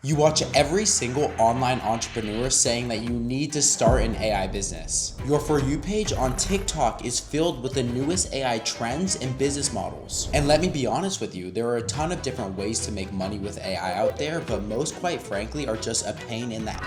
You watch every single online entrepreneur saying that you need to start an AI business. Your For You page on TikTok is filled with the newest AI trends and business models. And let me be honest with you, there are a ton of different ways to make money with AI out there, but most, quite frankly, are just a pain in the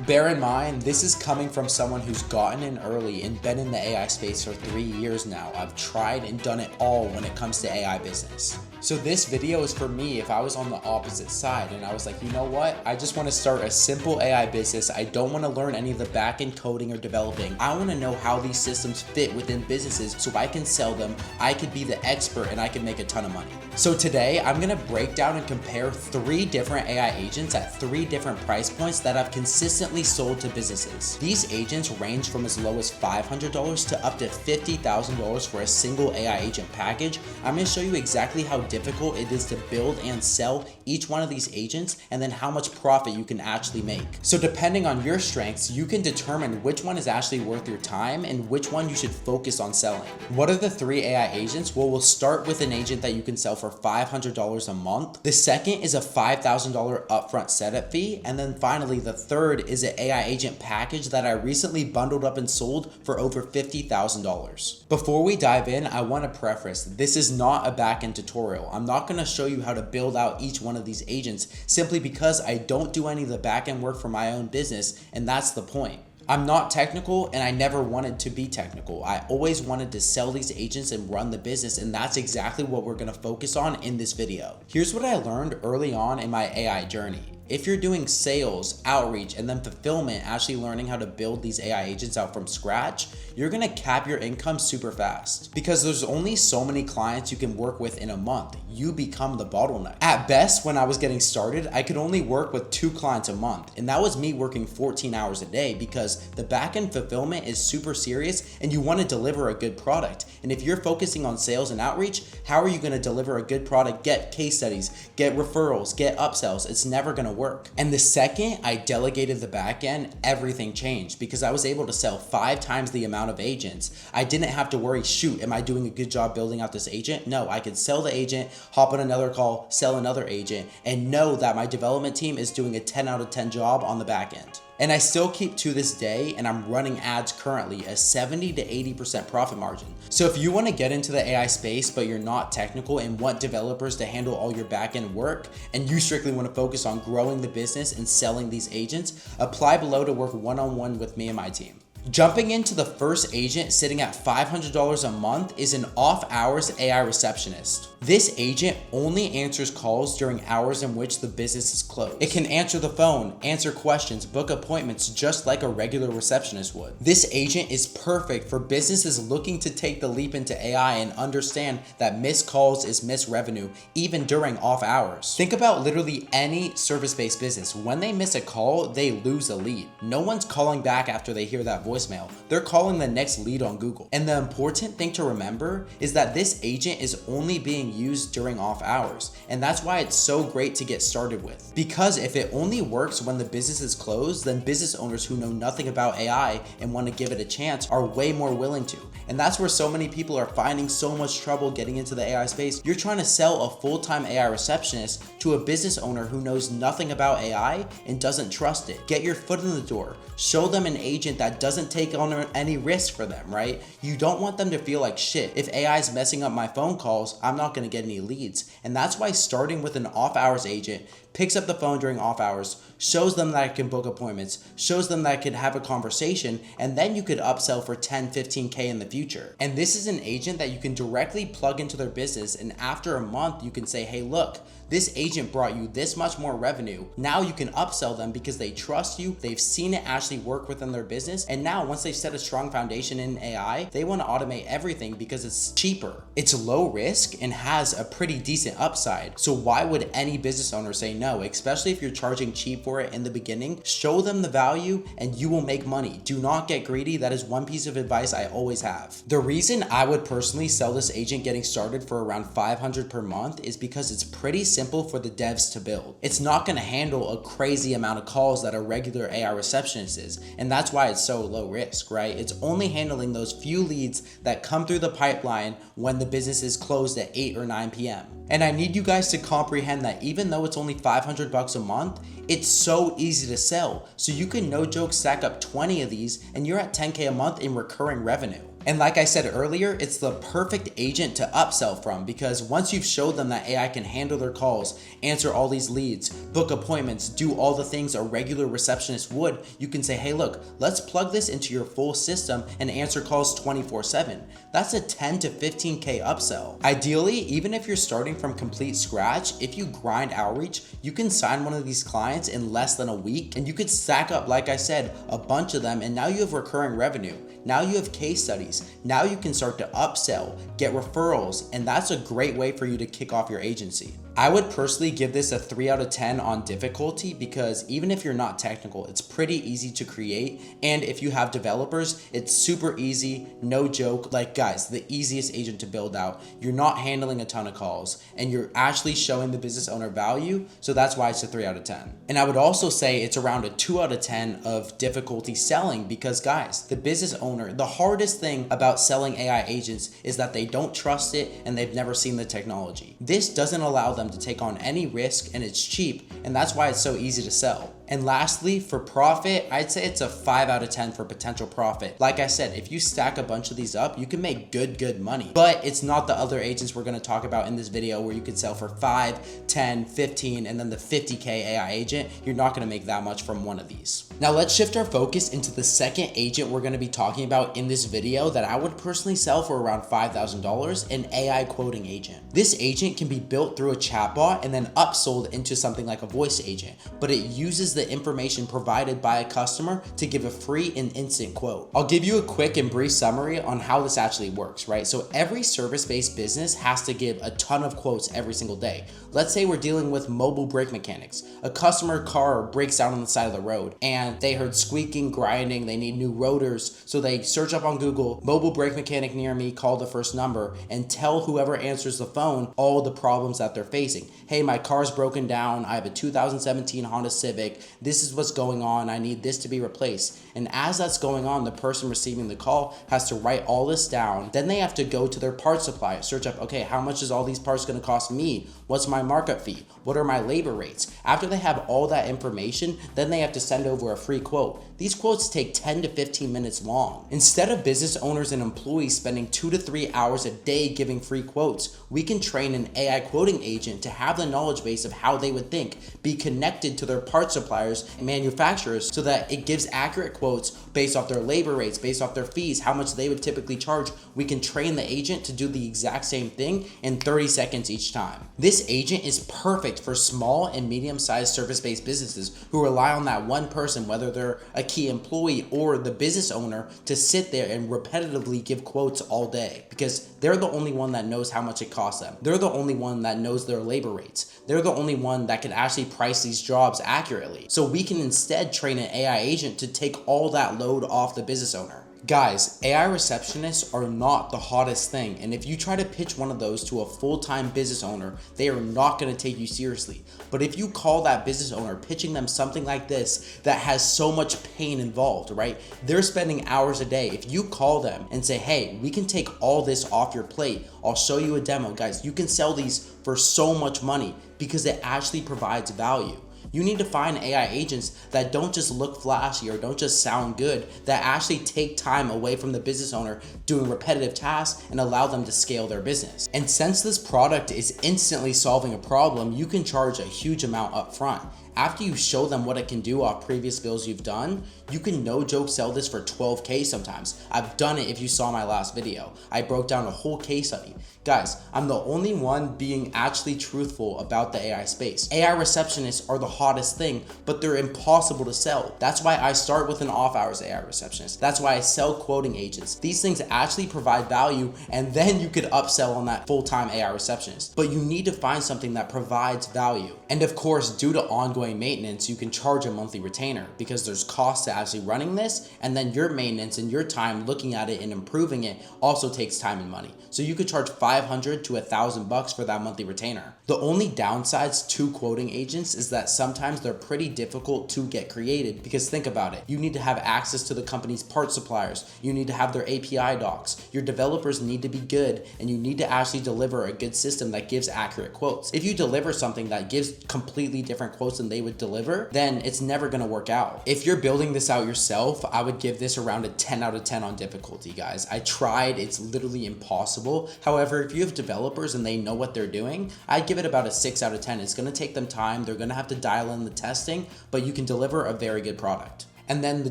Bear in mind, this is coming from someone who's gotten in early and been in the AI space for 3 years now. I've tried and done it all when it comes to AI business. So this video is for me if I was on the opposite side and I was like, you know what? I just want to start a simple AI business. I don't want to learn any of the back-end coding or developing. I want to know how these systems fit within businesses so I can sell them, I could be the expert, and I can make a ton of money. So today I'm going to break down and compare 3 different AI agents at 3 different price points that I've consistently sold to businesses. These agents range from as low as $500 to up to $50,000 for a single AI agent package. I'm going to show you exactly how difficult it is to build and sell each one of these agents, and then how much profit you can actually make. So depending on your strengths, you can determine which one is actually worth your time and which one you should focus on selling. What are the 3 AI agents? Well, we'll start with an agent that you can sell for $500 a month. The second is a $5,000 upfront setup fee. And then finally, the third is an AI agent package that I recently bundled up and sold for over $50,000. Before we dive in, I want to preface, this is not a back-end tutorial. I'm not going to show you how to build out each one of these agents simply because I don't do any of the back-end work for my own business, and that's the point. I'm not technical, and I never wanted to be technical. I always wanted to sell these agents and run the business, and that's exactly what we're going to focus on in this video. Here's what I learned early on in my AI journey. If you're doing sales, outreach, and then fulfillment, actually learning how to build these AI agents out from scratch, you're gonna cap your income super fast because there's only so many clients you can work with in a month. You become the bottleneck. At best, when I was getting started, I could only work with 2 clients a month, and that was me working 14 hours a day because the back-end fulfillment is super serious and you wanna deliver a good product. And if you're focusing on sales and outreach, how are you gonna deliver a good product, get case studies, get referrals, get upsells? It's never gonna work. And the second I delegated the back end, everything changed because I was able to sell 5 times the amount of agents. I didn't have to worry, shoot, am I doing a good job building out this agent? No, I could sell the agent, hop on another call, sell another agent, and know that my development team is doing a 10 out of 10 job on the back end. And I still keep to this day, and I'm running ads currently, a 70 to 80% profit margin. So if you want to get into the AI space, but you're not technical and want developers to handle all your back-end work, and you strictly want to focus on growing the business and selling these agents, apply below to work one-on-one with me and my team. Jumping into the first agent sitting at $500 a month is an off-hours AI receptionist. This agent only answers calls during hours in which the business is closed. It can answer the phone, answer questions, book appointments just like a regular receptionist would. This agent is perfect for businesses looking to take the leap into AI and understand that missed calls is missed revenue even during off hours. Think about literally any service-based business. When they miss a call, they lose a lead. No one's calling back after they hear that voicemail. They're calling the next lead on Google. And the important thing to remember is that this agent is only being used during off hours. And that's why it's so great to get started with. Because if it only works when the business is closed, then business owners who know nothing about AI and want to give it a chance are way more willing to. And that's where so many people are finding so much trouble getting into the AI space. You're trying to sell a full-time AI receptionist to a business owner who knows nothing about AI and doesn't trust it. Get your foot in the door. Show them an agent that doesn't take on any risk for them, right? You don't want them to feel like shit. If AI is messing up my phone calls, I'm not going to get any leads. And that's why starting with an off hours agent picks up the phone during off hours, shows them that I can book appointments, shows them that I can have a conversation, and then you could upsell for 10, 15K in the future. And this is an agent that you can directly plug into their business, and after a month, you can say, hey, look, this agent brought you this much more revenue. Now you can upsell them because they trust you, they've seen it actually work within their business, and now once they've set a strong foundation in AI, they want to automate everything because it's cheaper. It's low risk and has a pretty decent upside. So why would any business owner say no? Especially if you're charging cheap for it in the beginning. Show them the value and you will make money. Do not get greedy. That is one piece of advice I always have. The reason I would personally sell this agent getting started for around $500 per month is because it's pretty simple for the devs to build. It's not going to handle a crazy amount of calls that a regular AI receptionist is, and that's why it's so low risk, right? It's only handling those few leads that come through the pipeline when the business is closed at 8 or 9 p.m. And I need you guys to comprehend that even though it's only $500 a month, it's so easy to sell. So you can no joke stack up 20 of these and you're at 10K a month in recurring revenue. And like I said earlier, it's the perfect agent to upsell from, because once you've showed them that AI can handle their calls, answer all these leads, book appointments, do all the things a regular receptionist would, you can say, hey, look, let's plug this into your full system and answer calls 24/7. That's a 10 to 15K upsell. Ideally, even if you're starting from complete scratch, if you grind outreach, you can sign one of these clients in less than a week, and you could stack up, like I said, a bunch of them, and now you have recurring revenue. Now you have case studies. Now you can start to upsell, get referrals, and that's a great way for you to kick off your agency. I would personally give this a 3 out of 10 on difficulty, because even if you're not technical, it's pretty easy to create. And if you have developers, it's super easy, no joke. Like guys, the easiest agent to build out. You're not handling a ton of calls and you're actually showing the business owner value. So that's why it's a 3 out of 10. And I would also say it's around a 2 out of 10 of difficulty selling, because guys, the business owner, the hardest thing about selling AI agents is that they don't trust it and they've never seen the technology. This doesn't allow them to take on any risk, and it's cheap, and that's why it's so easy to sell. And lastly, for profit, I'd say it's a 5 out of 10 for potential profit. Like I said, if you stack a bunch of these up, you can make good money. But it's not the other agents we're gonna talk about in this video where you could sell for 5, 10, 15, and then the 50K AI agent. You're not gonna make that much from one of these. Now let's shift our focus into the second agent we're gonna be talking about in this video that I would personally sell for around $5,000, an AI quoting agent. This agent can be built through a chatbot and then upsold into something like a voice agent, but it uses the information provided by a customer to give a free and instant quote. I'll give you a quick and brief summary on how this actually works, right? So every service-based business has to give a ton of quotes every single day. Let's say we're dealing with mobile brake mechanics. A customer car breaks down on the side of the road and they heard squeaking, grinding, they need new rotors. So they search up on Google, mobile brake mechanic near me, call the first number and tell whoever answers the phone all the problems that they're facing. Hey, my car's broken down. I have a 2017 Honda Civic. This is what's going on. I need this to be replaced. And as that's going on, the person receiving the call has to write all this down. Then they have to go to their parts supplier, search up, okay, how much is all these parts going to cost me? What's my markup fee? What are my labor rates? After they have all that information, then they have to send over a free quote. These quotes take 10 to 15 minutes long. Instead of business owners and employees spending 2 to 3 hours a day giving free quotes, we can train an AI quoting agent to have the knowledge base of how they would think, be connected to their parts suppliers and manufacturers so that it gives accurate quotes based off their labor rates, based off their fees, how much they would typically charge. We can train the agent to do the exact same thing in 30 seconds each time. This agent is perfect for small and medium-sized service-based businesses who rely on that one person, whether they're a key employee or the business owner, to sit there and repetitively give quotes all day, because they're the only one that knows how much it costs them. They're the only one that knows their labor rates. They're the only one that can actually price these jobs accurately. So we can instead train an AI agent to take all that load off the business owner. Guys, AI receptionists are not the hottest thing, and if you try to pitch one of those to a full-time business owner, they are not going to take you seriously. But if you call that business owner pitching them something like this that has so much pain involved, right? They're spending hours a day. If you call them and say, hey, we can take all this off your plate, I'll show you a demo. Guys, you can sell these for so much money because it actually provides value. You need to find AI agents that don't just look flashy or don't just sound good, that actually take time away from the business owner doing repetitive tasks and allow them to scale their business. And since this product is instantly solving a problem, you can charge a huge amount up front. After you show them what it can do off previous bills you've done, you can no joke sell this for 12K sometimes. I've done it if you saw my last video. I broke down a whole case study. Guys, I'm the only one being actually truthful about the AI space. AI receptionists are the hottest thing, but they're impossible to sell. That's why I start with an off-hours AI receptionist. That's why I sell quoting agents. These things actually provide value, and then you could upsell on that full-time AI receptionist. But you need to find something that provides value. And of course, due to ongoing maintenance, you can charge a monthly retainer because there's costs to actually running this, and then your maintenance and your time looking at it and improving it also takes time and money. So you could charge $500 to $1,000 for that monthly retainer. The only downsides to quoting agents is that sometimes they're pretty difficult to get created, because think about it. You need to have access to the company's part suppliers. You need to have their API docs. Your developers need to be good, and you need to actually deliver a good system that gives accurate quotes. If you deliver something that gives completely different quotes than they would deliver, then it's never gonna work out. If you're building this out yourself, I would give this around a 10 out of 10 on difficulty, guys. I tried, it's literally impossible. However, if you have developers and they know what they're doing, I'd give it about a 6 out of 10. It's gonna take them time, they're gonna have to dial in the testing, but you can deliver a very good product. And then the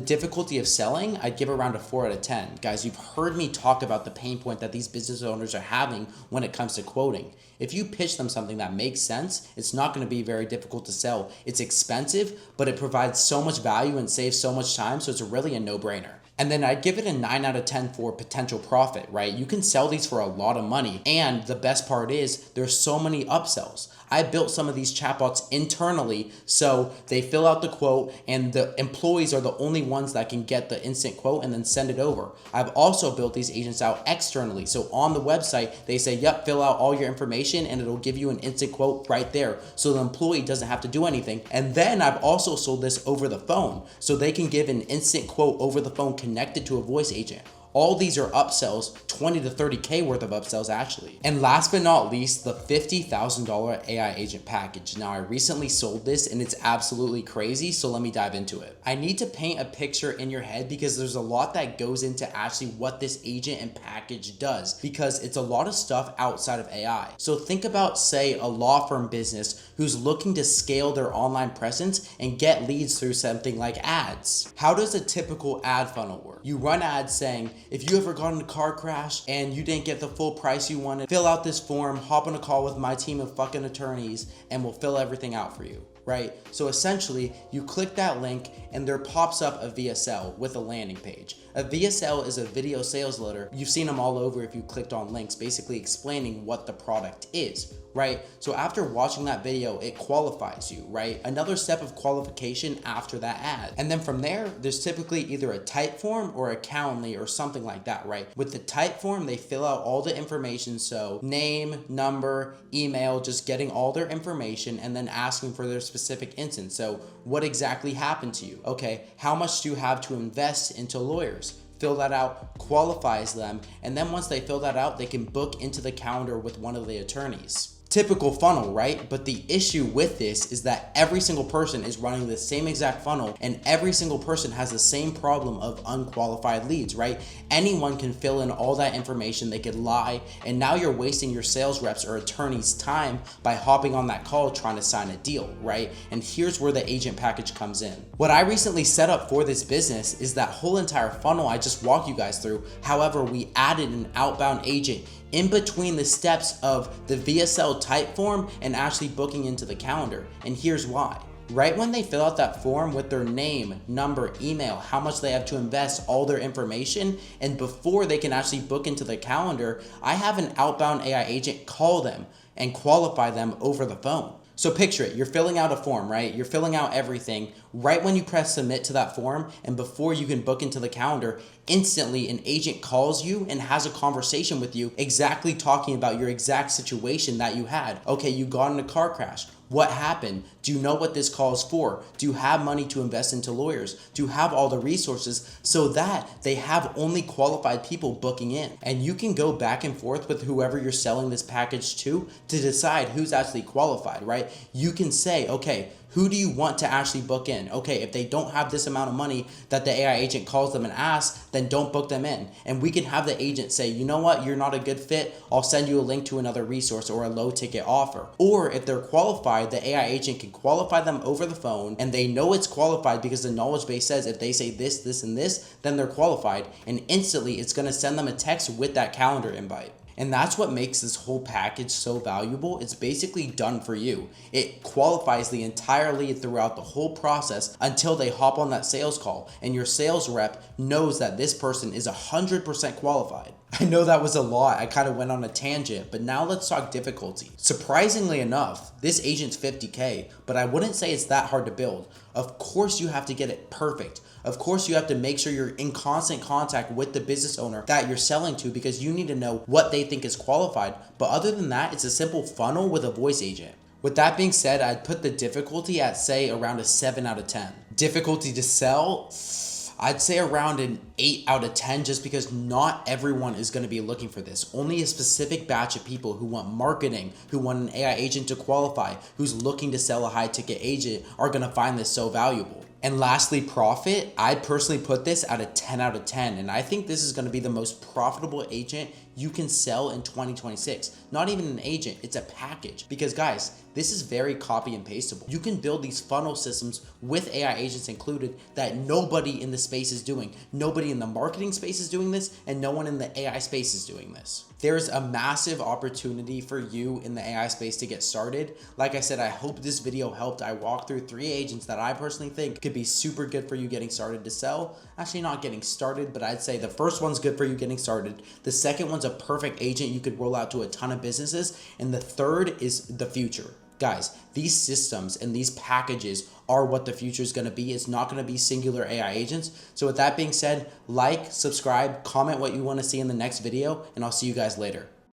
difficulty of selling, I'd give around a 4 out of 10. Guys, you've heard me talk about the pain point that these business owners are having when it comes to quoting. If you pitch them something that makes sense, it's not gonna be very difficult to sell. It's expensive, but it provides so much value and saves so much time, so it's really a no-brainer. And then I'd give it a 9 out of 10 for potential profit, right? You can sell these for a lot of money. And the best part is there's so many upsells. I built some of these chatbots internally, so they fill out the quote and the employees are the only ones that can get the instant quote and then send it over. I've also built these agents out externally. So on the website, they say, yep, fill out all your information and it'll give you an instant quote right there. So the employee doesn't have to do anything. And then I've also sold this over the phone. So they can give an instant quote over the phone connected to a voice agent. All these are upsells, 20 to 30K worth of upsells actually. And last but not least, the $50,000 AI agent package. Now I recently sold this and it's absolutely crazy, so let me dive into it. I need to paint a picture in your head because there's a lot that goes into actually what this agent and package does, because it's a lot of stuff outside of AI. So think about, say, a law firm business who's looking to scale their online presence and get leads through something like ads. How does a typical ad funnel work? You run ads saying, if you ever got in a car crash and you didn't get the full price you wanted, fill out this form, hop on a call with my team of fucking attorneys, and we'll fill everything out for you, right? So essentially, you click that link and there pops up a VSL with a landing page. A VSL is a video sales letter. You've seen them all over if you clicked on links, basically explaining what the product is, right? So after watching that video, it qualifies you, right? Another step of qualification after that ad. And then from there, there's typically either a type form or a Calendly or something like that, right? With the type form, they fill out all the information. So name, number, email, just getting all their information and then asking for their specific instance. So what exactly happened to you? Okay, how much do you have to invest into lawyers? Fill that out, qualifies them, and then once they fill that out, they can book into the calendar with one of the attorneys. Typical funnel, right? But the issue with this is that every single person is running the same exact funnel and every single person has the same problem of unqualified leads, right? Anyone can fill in all that information, they could lie, and now you're wasting your sales reps or attorneys' time by hopping on that call trying to sign a deal, right? And here's where the agent package comes in. What I recently set up for this business is that whole entire funnel I just walked you guys through. However, we added an outbound agent in between the steps of the VSL type form and actually booking into the calendar. And here's why. Right when they fill out that form with their name, number, email, how much they have to invest, all their information, and before they can actually book into the calendar, I have an outbound AI agent call them and qualify them over the phone. So picture it, you're filling out a form, right? You're filling out everything. Right when you press submit to that form and before you can book into the calendar, instantly an agent calls you and has a conversation with you exactly talking about your exact situation that you had. Okay, you got in a car crash. What happened? Do you know what this call is for? Do you have money to invest into lawyers? Do you have all the resources so that they have only qualified people booking in? And you can go back and forth with whoever you're selling this package to decide who's actually qualified, right? You can say, okay, who do you want to actually book in? Okay, if they don't have this amount of money that the AI agent calls them and asks, then don't book them in. And we can have the agent say, you know what, you're not a good fit. I'll send you a link to another resource or a low ticket offer. Or if they're qualified, the AI agent can qualify them over the phone and they know it's qualified because the knowledge base says if they say this, this, and this, then they're qualified. And instantly it's gonna send them a text with that calendar invite. And that's what makes this whole package so valuable. It's basically done for you. It qualifies the entire lead throughout the whole process until they hop on that sales call and your sales rep knows that this person is 100% qualified. I know that was a lot. I kind of went on a tangent, but now let's talk difficulty. Surprisingly enough, this agent's 50K, but I wouldn't say it's that hard to build. Of course you have to get it perfect. Of course you have to make sure you're in constant contact with the business owner that you're selling to, because you need to know what they think is qualified. But other than that, it's a simple funnel with a voice agent. With that being said, I'd put the difficulty at, say, around a 7 out of 10. Difficulty to sell, I'd say around an 8 out of 10, just because not everyone is going to be looking for this. Only a specific batch of people who want marketing, who want an AI agent to qualify, who's looking to sell a high ticket agent, are going to find this so valuable. And lastly, profit, I'd personally put this at a 10 out of 10. And I think this is going to be the most profitable agent you can sell in 2026. Not even an agent, it's a package. Because guys, this is very copy and pastable. You can build these funnel systems with AI agents included that nobody in the space is doing. Nobody in the marketing space is doing this, and no one in the AI space is doing this. There's a massive opportunity for you in the AI space to get started. Like I said, I hope this video helped. I walked through 3 agents that I personally think could be super good for you getting started to sell. Actually, not getting started, but I'd say the first one's good for you getting started. The second one's a perfect agent you could roll out to a ton of businesses. And the third is the future. Guys, these systems and these packages are what the future is going to be. It's not going to be singular AI agents. So with that being said, like, subscribe, comment what you want to see in the next video, and I'll see you guys later.